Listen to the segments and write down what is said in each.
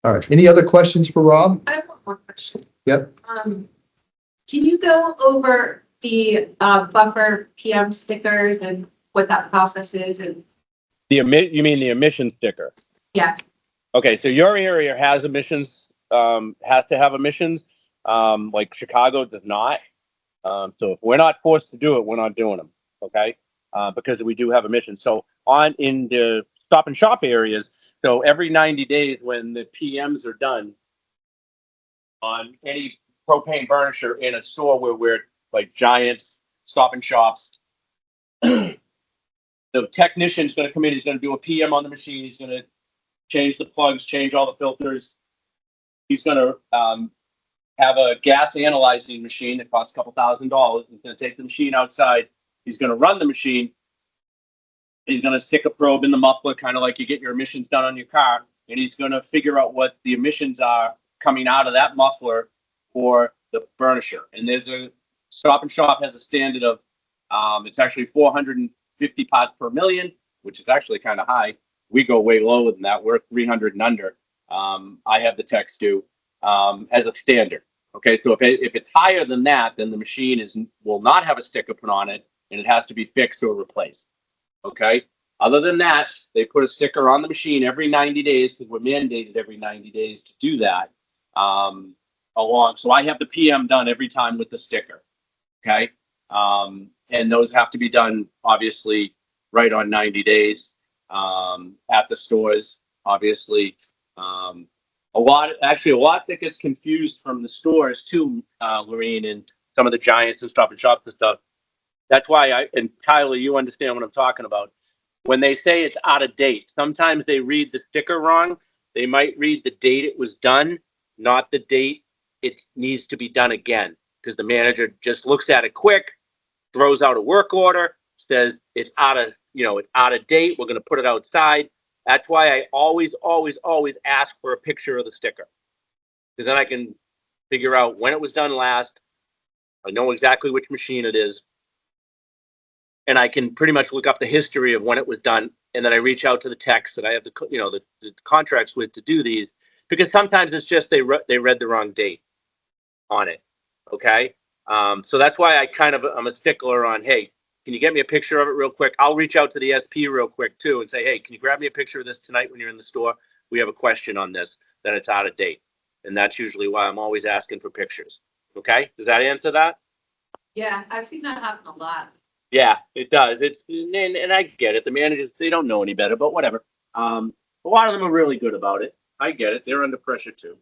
All right. Any other questions for Rob? I have one more question. Yep. Can you go over the buffer PM stickers and what that process is? And You mean the emission sticker? yeah, Okay, so your area has emissions, has to have emissions, like Chicago does not. So if we're not forced to do it, we're not doing them, okay? Because we do have emissions. So in the Stop and Shop areas, so every 90 days when the PMs are done on any propane burnisher in a store where we're like Giants, Stop and Shops, the technician's going to come in, he's going to do a PM on the machine, he's going to change the plugs, change all the filters. He's going to have a gas analyzing machine that costs a couple $1,000s. He's going to take the machine outside. He's going to run the machine. He's going to stick a probe in the muffler, kind of like you get your emissions done on your car. And he's going to figure out what the emissions are coming out of that muffler for the burnisher. And there's a Stop and Shop has a standard of, it's actually 450 parts per million, which is actually kind of high. We go way lower than that. We're 300 and under. I have the techs do as a standard. Okay, so if it's higher than that, then the machine will not have a sticker put on it, and it has to be fixed or replaced. Okay. Other than that, they put a sticker on the machine every 90 days because we're mandated every 90 days to do that. So I have the PM done every time with the sticker. Okay. And those have to be done obviously right on 90 days at the stores. Obviously, a lot that gets confused from the stores too, Lorene, and some of the Giants and Stop and Shops and stuff. That's why and Tyler, you understand what I'm talking about. When they say it's out of date, sometimes they read the sticker wrong. They might read the date it was done, not the date it needs to be done again. Because the manager just looks at it quick, throws out a work order, says it's out of date. We're going to put it outside. That's why I always ask for a picture of the sticker. Because then I can figure out when it was done last. I know exactly which machine it is. And I can pretty much look up the history of when it was done, and then I reach out to the techs that I have the contracts with to do these, because sometimes it's just they read the wrong date on it. Okay, so that's why I'm a stickler on. Hey, can you get me a picture of it real quick? I'll reach out to the SP real quick too and say, hey, can you grab me a picture of this tonight when you're in the store? We have a question on this. Then it's out of date, and that's usually why I'm always asking for pictures. Okay, does that answer that? yeah, I've seen that happen a lot. Yeah, it does. And I get it. The managers, they don't know any better, but whatever. A lot of them are really good about it. I get it. They're under pressure too.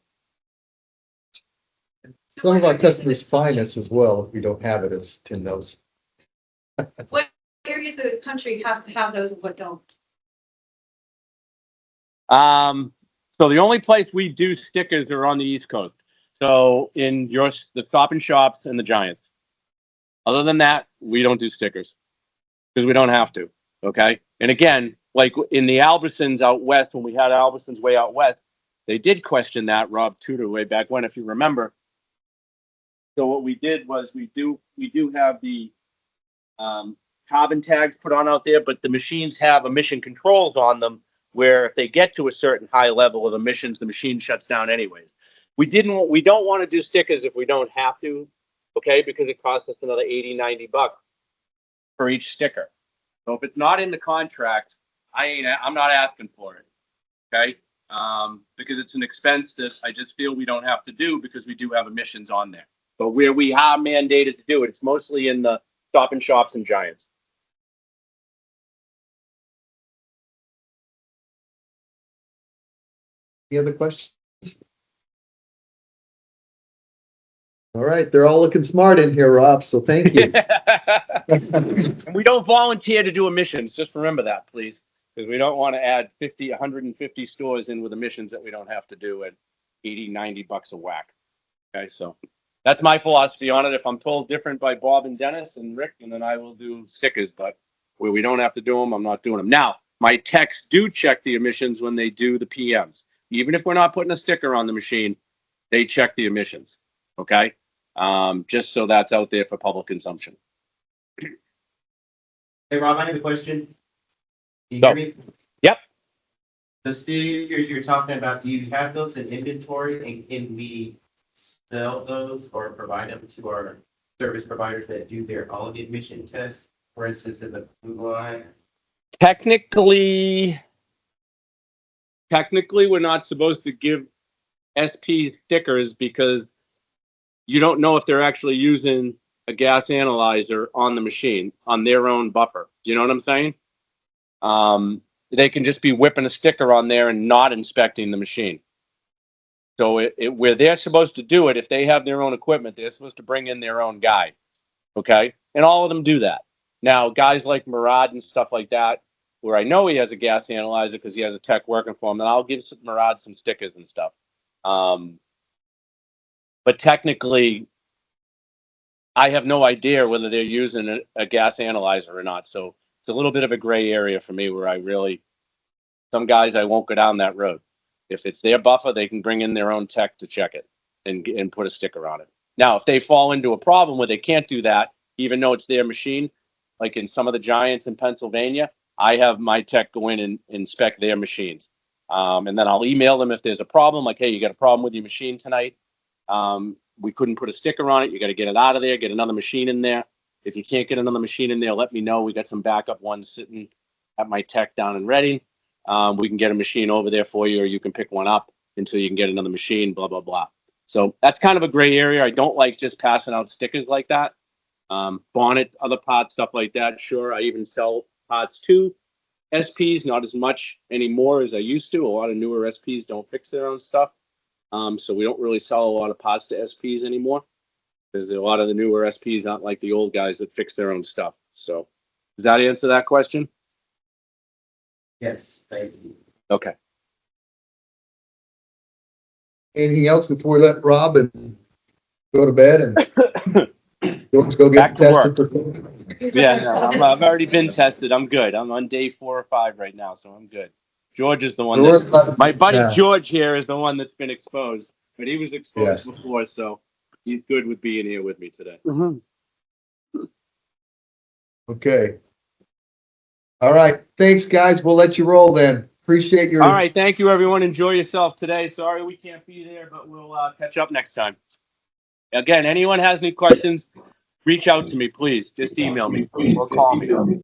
Some of our customers find us as well if we don't have it, as Tim knows. What areas of the country have to have those and what don't? So the only place we do stickers are on the East Coast. So in the Stop and Shops and the Giants. Other than that, we don't do stickers because we don't have to. Okay. And again, like in the Albertsons out west, when we had Albertsons way out west, they did question that, Rob Tudor, way back when, if you remember. So what we did was we do have the carbon tags put on out there, but the machines have emission controls on them where if they get to a certain high level of emissions, the machine shuts down anyways. We don't want to do stickers if we don't have to. Okay, because it costs us another $80-90 for each sticker. So if it's not in the contract, I'm not asking for it. Okay, because it's an expense that I just feel we don't have to do because we do have emissions on there. But where we are mandated to do it, it's mostly in the Stop and Shops and Giants. Any other questions? All right, they're all looking smart in here, Rob, so thank you. And we don't volunteer to do emissions. Just remember that, please, because we don't want to add 150 stores in with emissions that we don't have to do at $80-90 a whack. Okay, so that's my philosophy on it. If I'm told different by Bob and Dennis and Rick, and then I will do stickers, but where we don't have to do them, I'm not doing them. Now, my techs do check the emissions when they do the PMs. Even if we're not putting a sticker on the machine, they check the emissions. Okay. Just so that's out there for public consumption. Hey, Rob, I have a question. Can you Go. hear me? Yep. The stickers you're talking about, do you have those in inventory and can we sell those or provide them to our service providers that do their all emission tests? For instance, in the blue line? Technically, we're not supposed to give SP stickers because you don't know if they're actually using a gas analyzer on the machine on their own buffer. You know what I'm saying? They can just be whipping a sticker on there and not inspecting the machine. So where they're supposed to do it, if they have their own equipment, they're supposed to bring in their own guy. Okay? And all of them do that. Now, guys like Murad and stuff like that, where I know he has a gas analyzer because he has a tech working for him, and I'll give Murad some stickers and stuff. But technically, I have no idea whether they're using a gas analyzer or not. So it's a little bit of a gray area for me where some guys I won't go down that road. If it's their buffer, they can bring in their own tech to check it and put a sticker on it. Now, if they fall into a problem where they can't do that, even though it's their machine, like in some of the giants in Pennsylvania, I have my tech go in and inspect their machines. And then I'll email them if there's a problem, like, hey, you got a problem with your machine tonight. We couldn't put a sticker on it. You got to get it out of there, get another machine in there. If you can't get another machine in there, let me know. We got some backup ones sitting at my tech down in Reading. We can get a machine over there for you, or you can pick one up until you can get another machine, blah, blah, blah. So that's kind of a gray area. I don't like just passing out stickers like that. Bonnet, other parts, stuff like that. Sure, I even sell parts to SPs, not as much anymore as I used to. A lot of newer SPs don't fix their own stuff. So we don't really sell a lot of parts to SPs anymore because a lot of the newer SPs aren't like the old guys that fix their own stuff. So does that answer that question? Yes, thank you. Okay. Anything else before we let Rob and go to bed and let's go Back get to tested for COVID? Yeah, no, I've already been tested. I'm good. I'm on day 4 or 5 right now, so I'm good. George is the one my buddy Yeah. George here is the one that's been exposed, but he was exposed Yes. before, so he's good with being here with me today. Okay. All right. Thanks, guys. We'll let you roll then. Appreciate your. All right, thank you, everyone. Enjoy yourself today. Sorry we can't be there, but we'll catch up next time. Again, anyone has any questions, reach out to me, please. Just email me or call me.